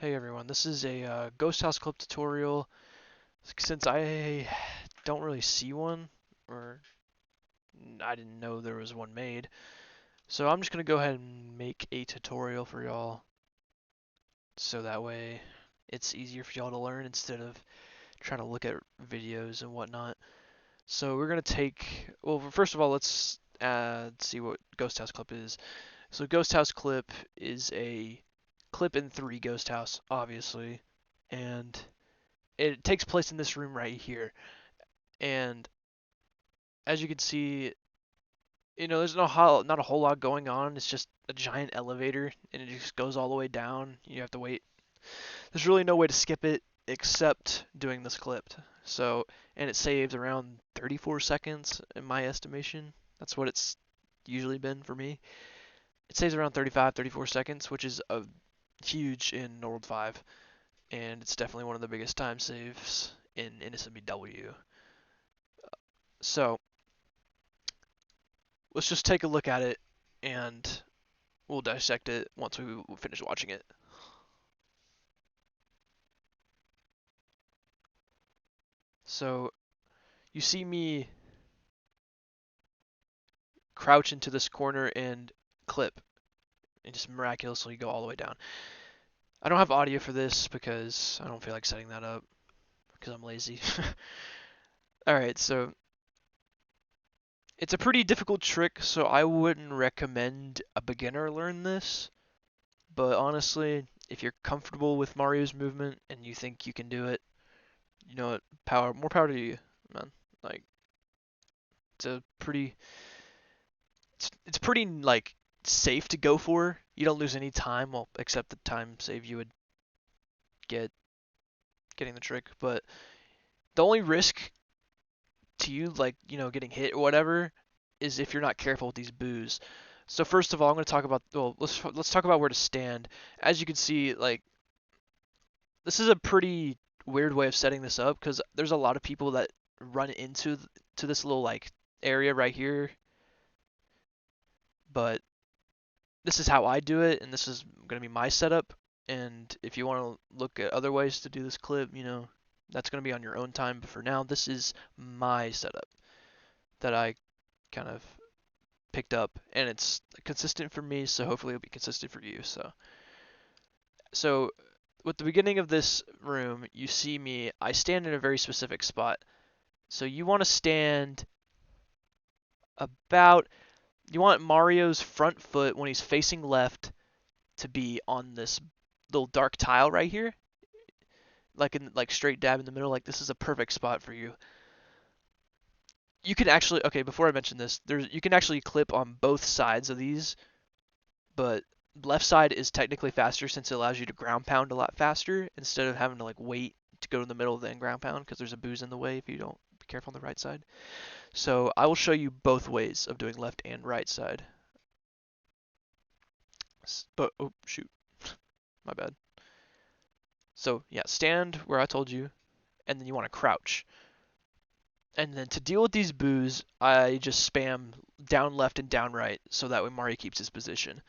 Hey everyone, this is a Ghost House Clip tutorial. Since I don't really see one, or I didn't know there was one made, so I'm just gonna go ahead and make a tutorial for y'all, so that way it's easier for y'all to learn instead of trying to look at videos and whatnot. So we're gonna well, first of all, let's see what Ghost House Clip is. So Ghost House Clip is a clip in 3 Ghost House, obviously, and it takes place in this room right here. And as you can see, there's not a whole lot going on. It's just a giant elevator, and it just goes all the way down. You have to wait. There's really no way to skip it except doing this clip. So, and it saves around 34 seconds in my estimation. That's what it's usually been for me. It saves around 35, 34 seconds, which is a huge in World 5, and it's definitely one of the biggest time saves in NSMBW. So, let's just take a look at it and we'll dissect it once we finish watching it. So you see me crouch into this corner and clip and just miraculously go all the way down. I don't have audio for this because I don't feel like setting that up because I'm lazy. Alright, so it's a pretty difficult trick, so I wouldn't recommend a beginner learn this. But honestly, if you're comfortable with Mario's movement and you think you can do it, you know what, more power to you, man. Like, it's a pretty it's pretty like safe to go for. You don't lose any time, well, except the time save you would get getting the trick. But the only risk to you, like getting hit or whatever, is if you're not careful with these boos. So first of all, I'm going to talk about let's talk about where to stand. As you can see, like this is a pretty weird way of setting this up because there's a lot of people that run into to this little like area right here, but this is how I do it, and this is going to be my setup. And if you want to look at other ways to do this clip, that's going to be on your own time. But for now, this is my setup that I kind of picked up, and it's consistent for me, so hopefully it'll be consistent for you. So with the beginning of this room, you see me, I stand in a very specific spot. So you want to stand about, you want Mario's front foot when he's facing left to be on this little dark tile right here, like straight dab in the middle. Like this is a perfect spot for you. You can actually, okay, before I mention this, you can actually clip on both sides of these, but left side is technically faster since it allows you to ground pound a lot faster instead of having to like wait to go to the middle then ground pound because there's a boost in the way if you don't be careful on the right side. So I will show you both ways of doing left and right side. But oh shoot, my bad. So yeah, stand where I told you, and then you want to crouch. And then to deal with these boos, I just spam down left and down right, so that way Mario keeps his position.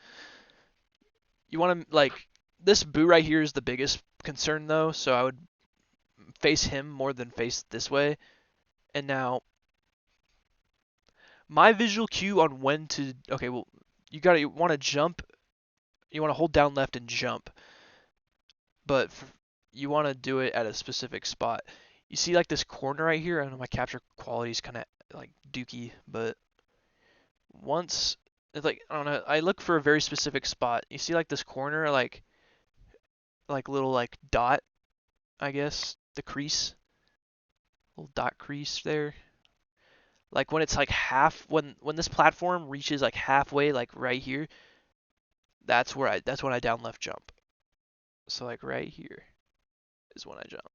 You want to, like, this boo right here is the biggest concern though, so I would face him more than face this way. And now, my visual cue on when to, okay, well, you want to jump, you want to hold down left and jump, but you want to do it at a specific spot. You see like this corner right here, I know my capture quality is kind of like dookie, but once it's like I don't know, I look for a very specific spot. You see like this corner, like little like dot, I guess, the crease, little dot crease there. Like when it's like when this platform reaches like halfway, like right here, that's when I down left jump. So like right here is when I jump.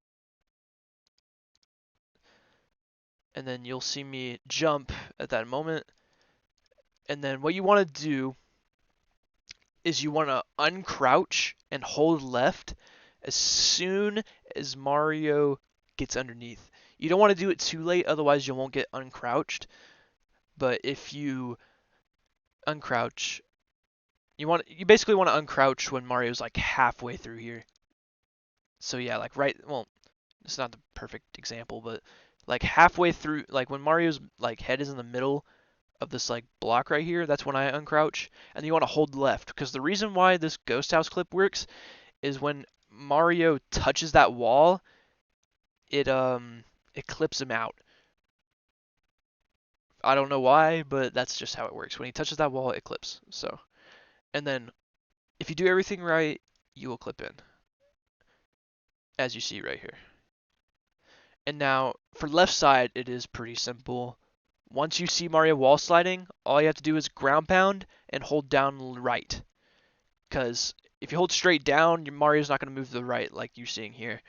And then you'll see me jump at that moment. And then what you want to do is you want to uncrouch and hold left as soon as Mario gets underneath. You don't want to do it too late, otherwise you won't get uncrouched. But if you uncrouch, you basically want to uncrouch when Mario's like halfway through here. So yeah, like well, it's not the perfect example, but like halfway through, like when Mario's like head is in the middle of this like block right here, that's when I uncrouch, and you want to hold left because the reason why this ghost house clip works is when Mario touches that wall, it clips him out. I don't know why, but that's just how it works. When he touches that wall, it clips. So, and then if you do everything right, you will clip in, as you see right here. And now for left side, it is pretty simple. Once you see Mario wall sliding, all you have to do is ground pound and hold down right. Because if you hold straight down, Mario's not going to move to the right like you're seeing here.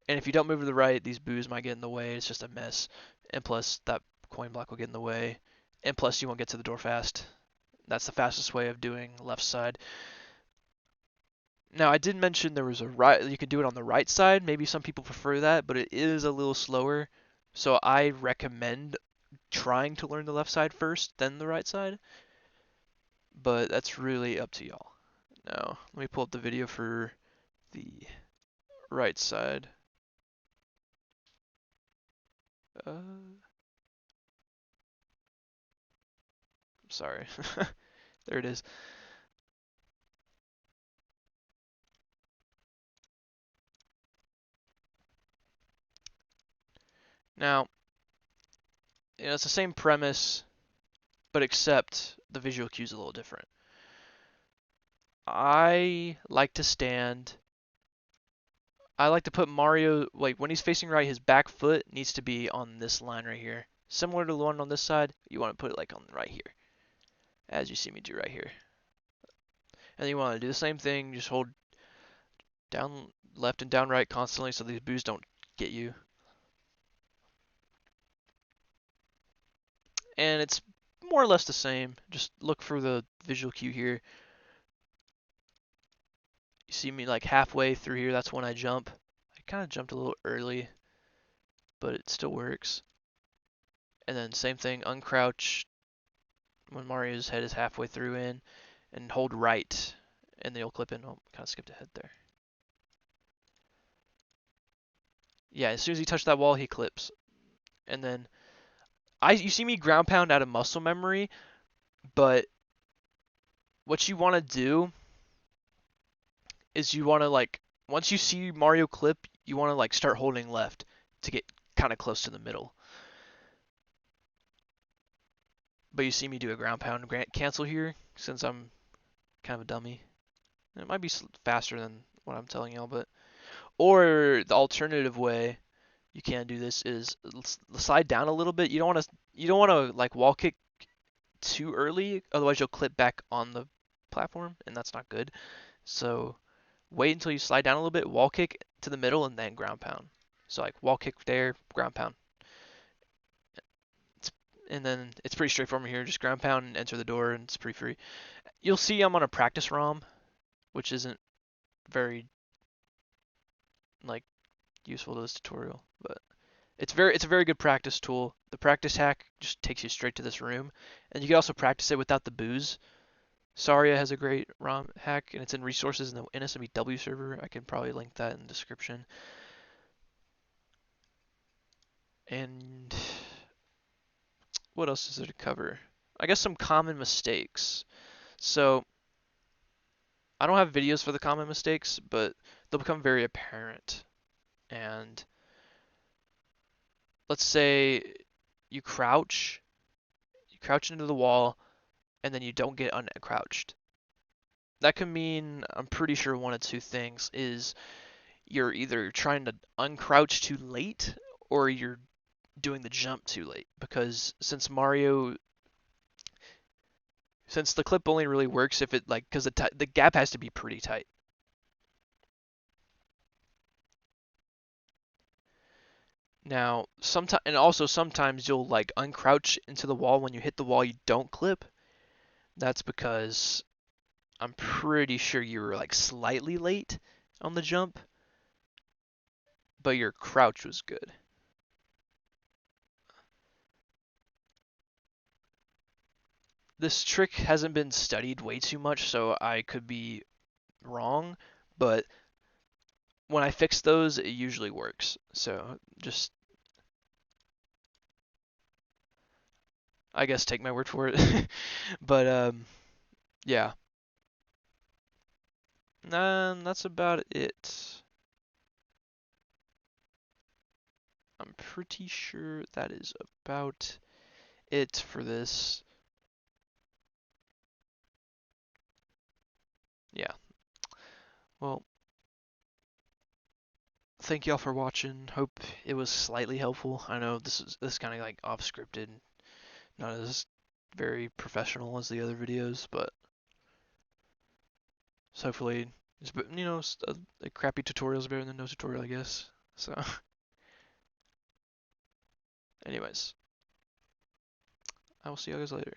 And if you don't move to the right, these boos might get in the way. It's just a mess. And plus, that coin block will get in the way. And plus, you won't get to the door fast. That's the fastest way of doing left side. Now, I did mention there was a right. You could do it on the right side. Maybe some people prefer that, but it is a little slower. So I recommend trying to learn the left side first, then the right side. But that's really up to y'all. Now, let me pull up the video for the right side. Sorry. There it is. Now, it's the same premise, but except the visual cue is a little different. I like to stand. I like to put Mario, like when he's facing right, his back foot needs to be on this line right here. Similar to the one on this side, you want to put it like on right here, as you see me do right here. And you want to do the same thing, just hold down left and down right constantly so these boos don't get you. And it's more or less the same. Just look for the visual cue here. You see me like halfway through here, that's when I jump. I kind of jumped a little early, but it still works. And then same thing, uncrouch when Mario's head is halfway through in, and hold right, and then you'll clip in. Oh, kind of skipped ahead there. Yeah, as soon as he touches that wall, he clips. And then you see me ground pound out of muscle memory, but what you want to do is you want to like once you see Mario clip, you want to like start holding left to get kind of close to the middle. But you see me do a ground pound cancel here since I'm kind of a dummy. It might be faster than what I'm telling y'all, but or the alternative way you can do this is slide down a little bit. You don't want to like wall kick too early, otherwise you'll clip back on the platform, and that's not good. So wait until you slide down a little bit, wall kick to the middle, and then ground pound. So like wall kick there, ground pound. And then it's pretty straightforward here. Just ground pound and enter the door, and it's pretty free. You'll see I'm on a practice ROM, which isn't very like useful to this tutorial, but it's a very good practice tool. The practice hack just takes you straight to this room, and you can also practice it without the boos. Saria has a great ROM hack, and it's in resources in the NSMW server. I can probably link that in the description. And what else is there to cover? I guess some common mistakes. So I don't have videos for the common mistakes, but they'll become very apparent. And let's say you crouch into the wall, and then you don't get uncrouched. That can mean, I'm pretty sure one of two things is you're either trying to uncrouch too late or you're doing the jump too late, because since the clip only really works if it like because the gap has to be pretty tight. Now, sometimes you'll like uncrouch into the wall when you hit the wall you don't clip. That's because I'm pretty sure you were like slightly late on the jump, but your crouch was good. This trick hasn't been studied way too much, so I could be wrong, but when I fix those, it usually works. So just, I guess, take my word for it. But yeah, that's about it. I'm pretty sure that is about it for this. Yeah. Well, thank y'all for watching. Hope it was slightly helpful. I know this kind of like off scripted, not as very professional as the other videos, but so hopefully, a crappy tutorial is better than no tutorial, I guess. So, anyways, I will see you guys later.